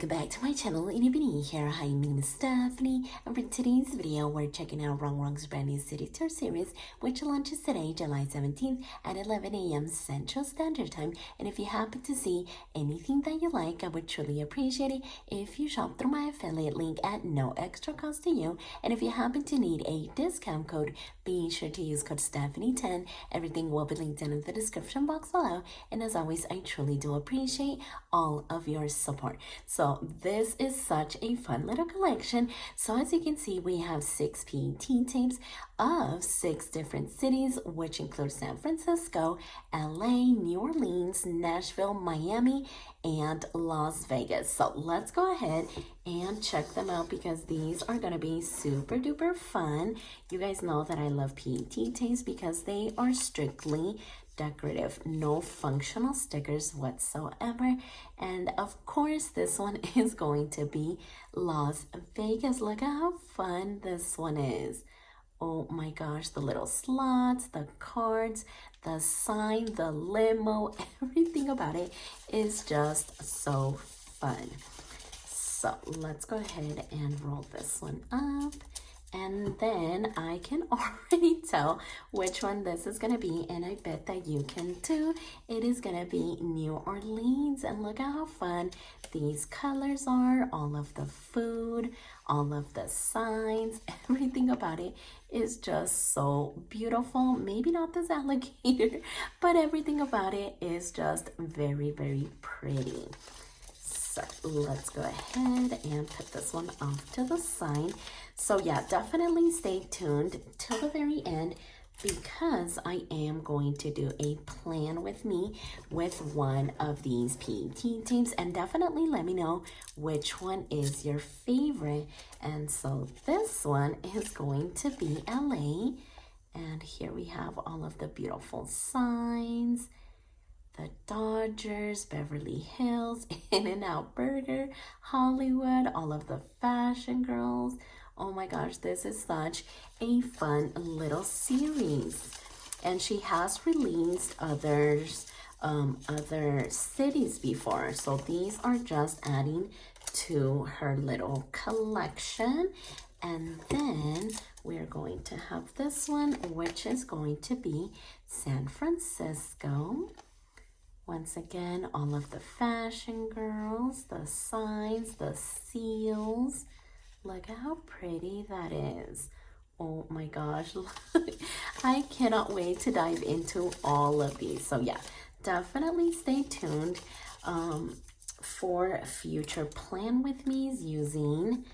welcome back to my channel. And if you're new here, hi, my name is Stephany, and for today's video, we're checking out Rongrong's brand new City Tour Series, which launches today, July 17th at 11 a.m. Central Standard Time. And if you happen to see anything that you like, I would truly appreciate it if you shop through my affiliate link at no extra cost to you. And if you happen to need a discount code, be sure to use code Stephany10. Everything will be linked down in the description box below. And as always, I truly do appreciate all of your support. So this is such a fun little collection. So as you can see, we have 6 PET tapes of 6 different cities, which include San Francisco, LA, New Orleans, Nashville, Miami, and Las Vegas. So let's go ahead and check them out because these are going to be super duper fun. You guys know that I love PET tapes because they are strictly decorative, no functional stickers whatsoever. And of course, this one is going to be Las Vegas. Look at how fun this one is. Oh my gosh, the little slots, the cards, the sign, the limo, everything about it is just so fun. So let's go ahead and roll this one up. And then I can already tell which one this is going to be, and I bet that you can too. It is going to be New Orleans, and look at how fun these colors are, all of the food, all of the signs, everything about it is just so beautiful. Maybe not this alligator, but everything about it is just very, very pretty. So let's go ahead and put this one off to the side. So yeah, definitely stay tuned till the very end because I am going to do a plan with me with one of these PET tapes, and definitely let me know which one is your favorite. And so this one is going to be LA, and here we have all of the beautiful signs. The Dodgers, Beverly Hills, In-N-Out Burger, Hollywood, all of the fashion girls. Oh my gosh, this is such a fun little series. And she has released other cities before. So these are just adding to her little collection. And then we're going to have this one, which is going to be San Francisco. Once again, all of the fashion girls, the signs, the seals. Look at how pretty that is. Oh my gosh, I cannot wait to dive into all of these. So yeah, definitely stay tuned for future plan with me's using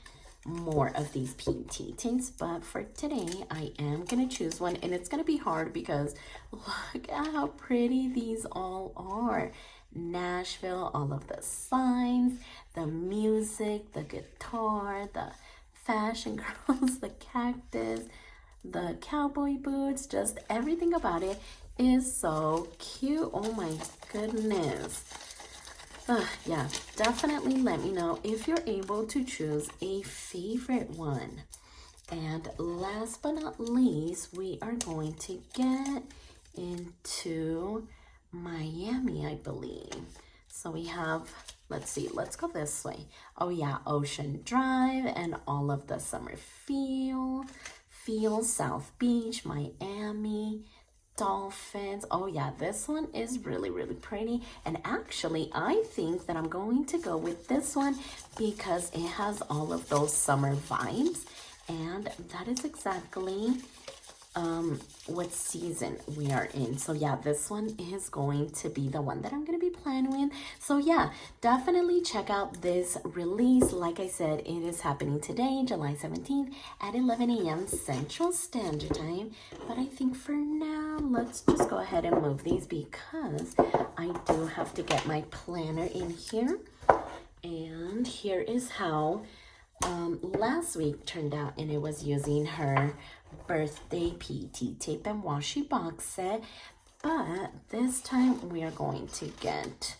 more of these PET tapes, but for today I am gonna choose one, and it's gonna be hard because look at how pretty these all are. Nashville, all of the signs, the music, the guitar, the fashion girls, the cactus, the cowboy boots, just everything about it is so cute. Oh my goodness. Yeah, definitely let me know if you're able to choose a favorite one. And last but not least, we are going to get into Miami, I believe. So we have, let's see, let's go this way. Oh yeah, Ocean Drive and all of the summer feel, South Beach, Miami, dolphins. Oh yeah, this one is really, really pretty. And actually, I think that I'm going to go with this one because it has all of those summer vibes. And that is exactly what season we are in. So yeah, this one is going to be the one that I'm going to be planning with. So yeah, definitely check out this release. Like I said, it is happening today, July 17th at 11 a.m. Central Standard Time. But I think for now, let's just go ahead and move these because I do have to get my planner in here. And here is how last week turned out, and it was using her birthday PET tape and washi box set, but this time we are going to get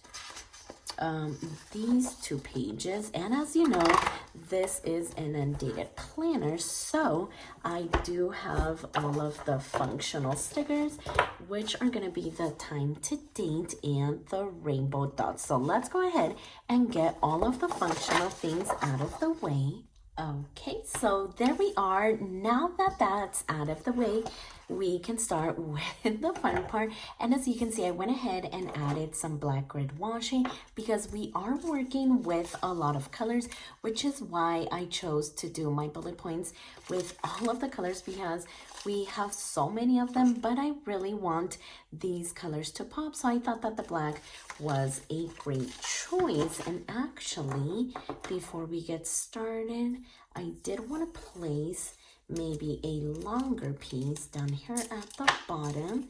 these 2 pages, and as you know, this is an undated planner, so I do have all of the functional stickers, which are going to be the time to date and the rainbow dots. So let's go ahead and get all of the functional things out of the way. Okay, so there we are. Now that that's out of the way, we can start with the fun part. And as you can see, I went ahead and added some black grid washi because we are working with a lot of colors, which is why I chose to do my bullet points with all of the colors, because we have so many of them, but I really want these colors to pop. So I thought that the black was a great choice. And actually, before we get started, I did want to place maybe a longer piece down here at the bottom.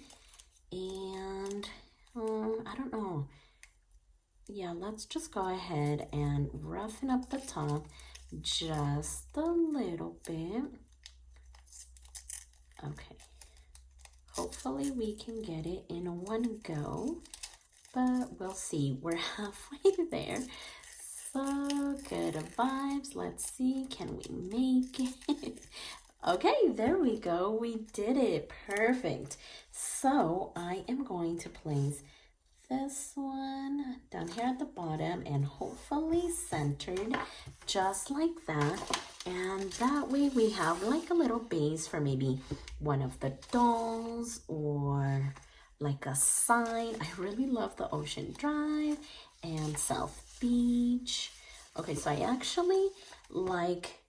And I don't know. Yeah, let's just go ahead and roughen up the top just a little bit. Okay, hopefully we can get it in one go, but we'll see. We're halfway there. So good vibes. Let's see, can we make it? Okay, there we go. We did it. Perfect. So I am going to place this one down here at the bottom and hopefully centered just like that. And that way we have like a little base for maybe one of the dolls or like a sign. I really love the Ocean Drive and South Beach. Okay, so I actually like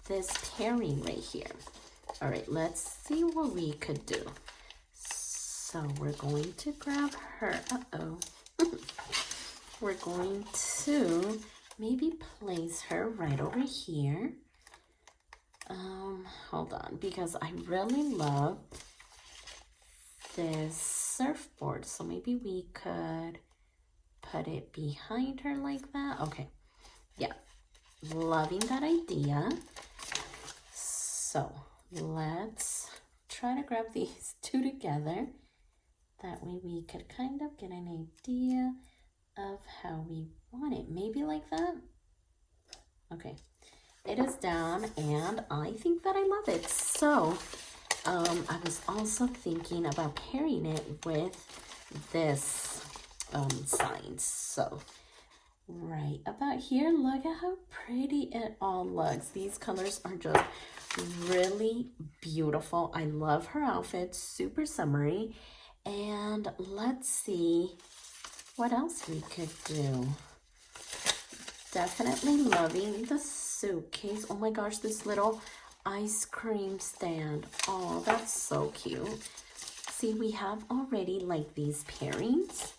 this pairing right here. All right, let's see what we could do. So we're going to grab her. We're going to maybe place her right over here. Hold on, because I really love this surfboard. So maybe we could put it behind her like that. Okay, yeah, loving that idea. So let's try to grab these 2 together. That way we could kind of get an idea of how we want it. Maybe like that. Okay, it is down and I think that I love it. So I was also thinking about pairing it with this sign. So right about here, look at how pretty it all looks. These colors are just really beautiful. I love her outfit, super summery. And let's see what else we could do. Definitely loving the suitcase. Oh my gosh, this little ice cream stand. Oh, that's so cute. See, we have already like these pairings.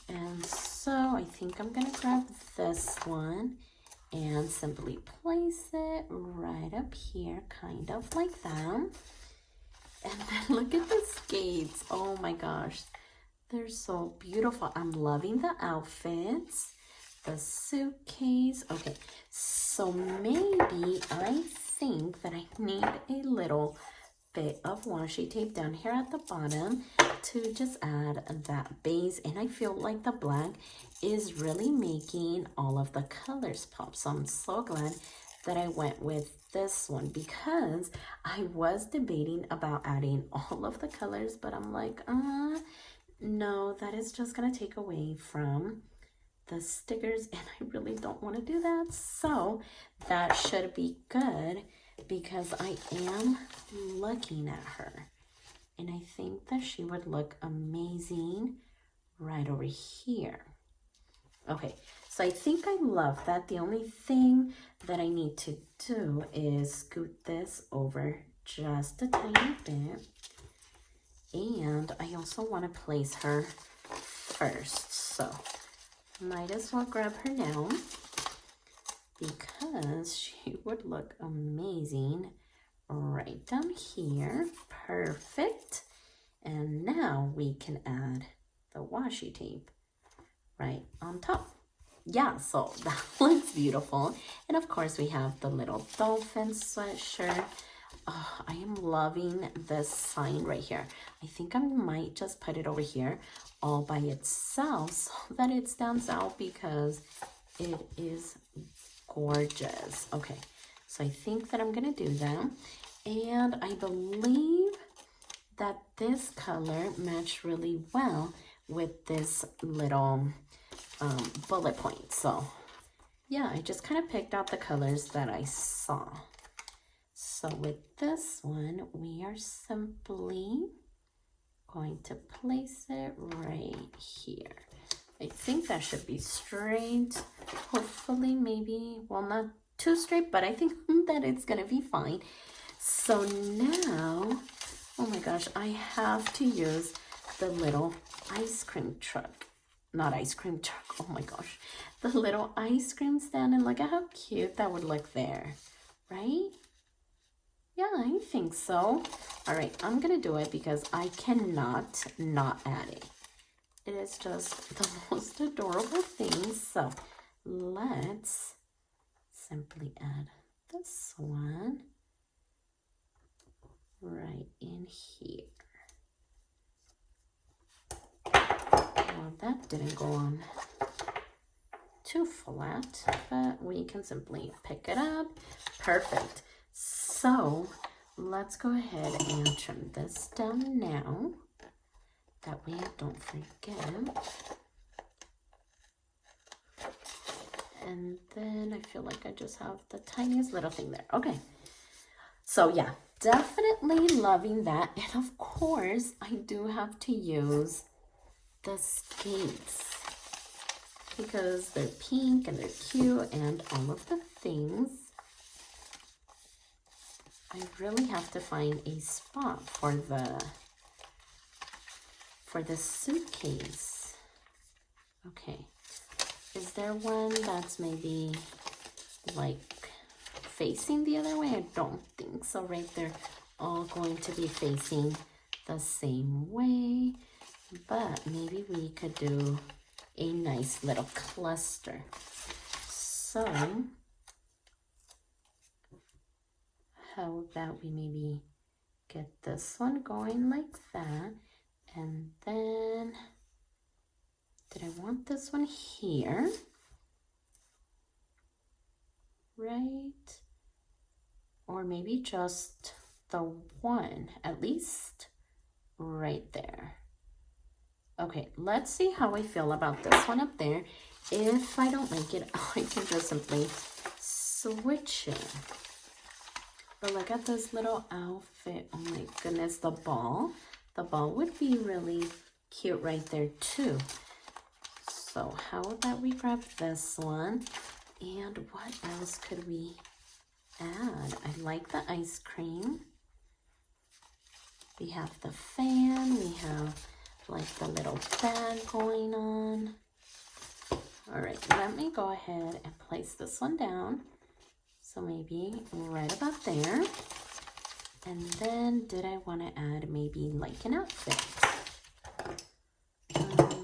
And so I think I'm gonna grab this one and simply place it right up here, kind of like that. And then look at the skates. Oh my gosh, they're so beautiful. I'm loving the outfits, the suitcase. Okay, so maybe I think that I need a little bit of washi tape down here at the bottom to just add that base. And I feel like the black is really making all of the colors pop. So I'm so glad that I went with this one, because I was debating about adding all of the colors, but I'm like, no, that is just gonna take away from the stickers and I really don't want to do that. So that should be good, because I am looking at her and I think that she would look amazing right over here. Okay, so I think I love that. The only thing that I need to do is scoot this over just a tiny bit. And I also want to place her first. So might as well grab her now, because she would look amazing right down here. Perfect. And now we can add the washi tape right on top. Yeah, so that looks beautiful. And of course we have the little dolphin sweatshirt. Oh, I am loving this sign right here. I think I might just put it over here all by itself so that it stands out because it is gorgeous. Okay, so I think that I'm gonna do that. And I believe that this color matched really well with this little bullet point. So yeah, I just kind of picked out the colors that I saw. So with this one, we are simply going to place it right here. I think that should be straight. Hopefully, maybe, well, not too straight, but I think that it's gonna be fine. So now, oh my gosh, I have to use the little ice cream truck. Not ice cream truck, oh my gosh. The little ice cream stand, and look at how cute that would look there, right? Yeah, I think so. All right, I'm gonna do it because I cannot not add it. It is just the most adorable thing. So let's simply add this one right in here. Well, that didn't go on too flat, but we can simply pick it up. Perfect. So let's go ahead and trim this down now. That way I don't forget. And then I feel like I just have the tiniest little thing there. Okay. So yeah, definitely loving that. And of course, I do have to use the skates because they're pink and they're cute and all of the things. I really have to find a spot for the suitcase. Okay, is there one that's maybe like facing the other way? I don't think so. Right, they're all going to be facing the same way, but maybe we could do a nice little cluster. So how about we maybe get this one going like that, and then did I want this one here? Right? Or maybe just the one, at least right there. Okay, let's see how I feel about this one up there. If I don't like it, I can just simply switch it. But look at this little outfit. Oh my goodness, the ball. The ball would be really cute right there too. So how about we grab this one? And what else could we add? I like the ice cream. We have the fan. We have like the little bag going on. All right, let me go ahead and place this one down. So maybe right about there. And then did I want to add maybe like an outfit?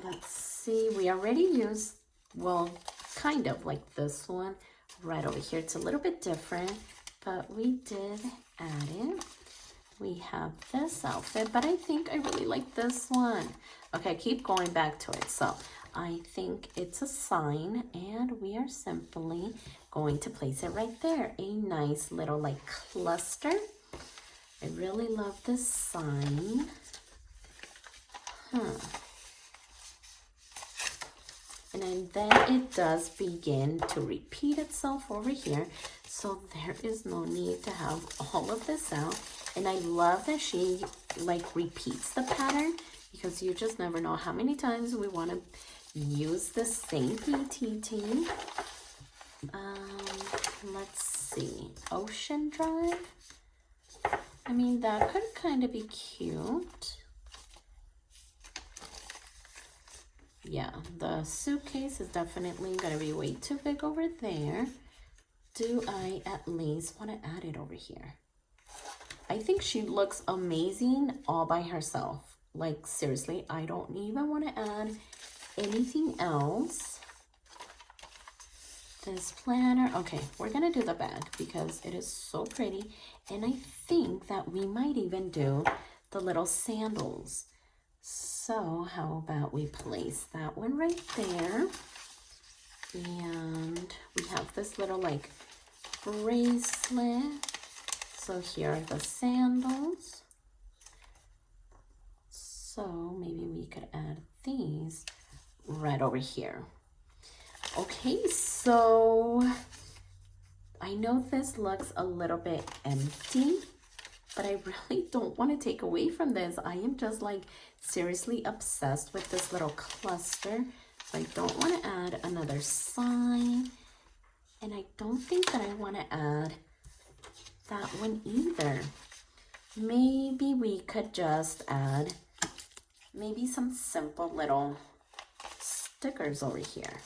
Let's see, we already used, well, kind of like this one right over here. It's a little bit different, but we did add it. We have this outfit, but I think I really like this one. Okay, keep going back to it. So I think it's a sign, and we are simply going to place it right there. A nice little like cluster. I really love this sign. And then it does begin to repeat itself over here. So there is no need to have all of this out. And I love that she like repeats the pattern, because you just never know how many times we want to use the same PTT. Let's see, Ocean Drive. I mean, that could kind of be cute. Yeah, the suitcase is definitely gonna be way too big over there. Do I at least want to add it over here? I think she looks amazing all by herself. Like seriously, I don't even want to add anything else. this planner. Okay, we're gonna do the bag because it is so pretty. And I think that we might even do the little sandals. So how about we place that one right there? And we have this little like bracelet. So here are the sandals. So maybe we could add these right over here. Okay, so I know this looks a little bit empty, but I really don't want to take away from this. I am just like seriously obsessed with this little cluster. So I don't want to add another sign. And I don't think that I want to add that one either. Maybe we could just add maybe some simple little stickers over here.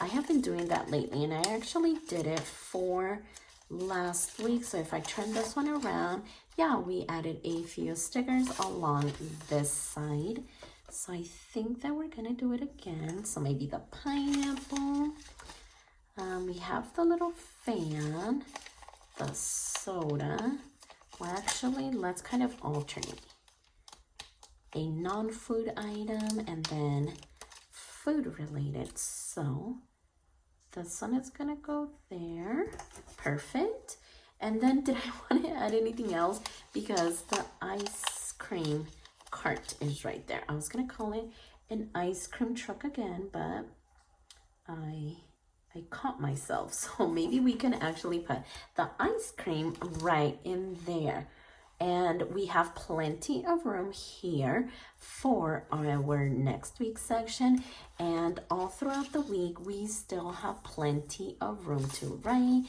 I have been doing that lately, and I actually did it for last week. So if I turn this one around, yeah, we added a few stickers along this side. So I think that we're gonna do it again. So maybe the pineapple. We have the little fan, the soda. Well, actually, let's kind of alternate. A non-food item and then food related. So this one is gonna go there. Perfect. And then did I want to add anything else? Because the ice cream cart is right there. I was gonna call it an ice cream truck again, but I caught myself. So maybe we can actually put the ice cream right in there. And we have plenty of room here for our next week's section. And all throughout the week, we still have plenty of room to write.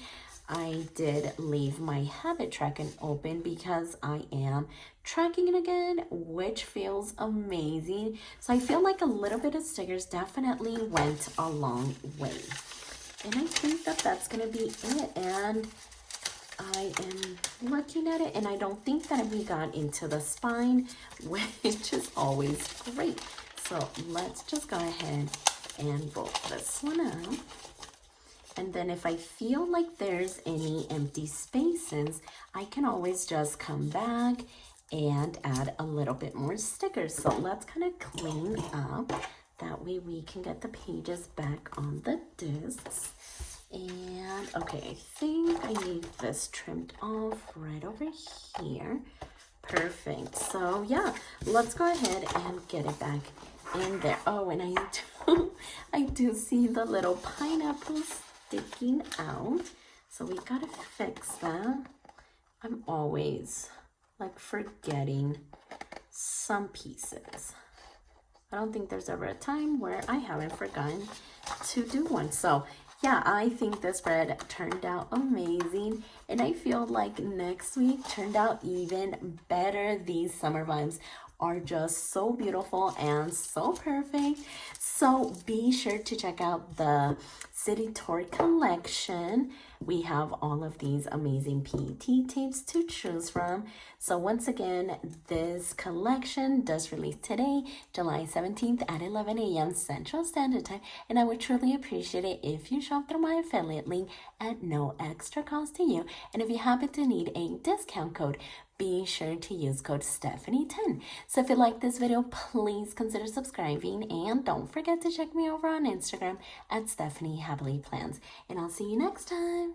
I did leave my habit tracking open because I am tracking it again, which feels amazing. So I feel like a little bit of stickers definitely went a long way. And I think that that's going to be it. And I am looking at it, and I don't think that we got into the spine, which is always great. So let's just go ahead and roll this one up. And then if I feel like there's any empty spaces, I can always just come back and add a little bit more stickers. So let's kind of clean up. That way we can get the pages back on the discs. And okay, I think I need this trimmed off right over here. Perfect. So yeah, let's go ahead and get it back in there. Oh, and I do see the little pineapple sticking out. So we gotta fix that. I'm always like forgetting some pieces. I don't think there's ever a time where I haven't forgotten to do one. So yeah, I think this spread turned out amazing. And I feel like next week turned out even better. These summer vibes are just so beautiful and so perfect. So be sure to check out the City Tour collection. We have all of these amazing PET tapes to choose from. So once again, this collection does release today, July 17th at 11 a.m. Central Standard Time. And I would truly appreciate it if you shop through my affiliate link at no extra cost to you. And if you happen to need a discount code, be sure to use code Stephany10. So if you like this video, please consider subscribing. And don't forget to check me over on Instagram at stephanyhappilyplans. And I'll see you next time.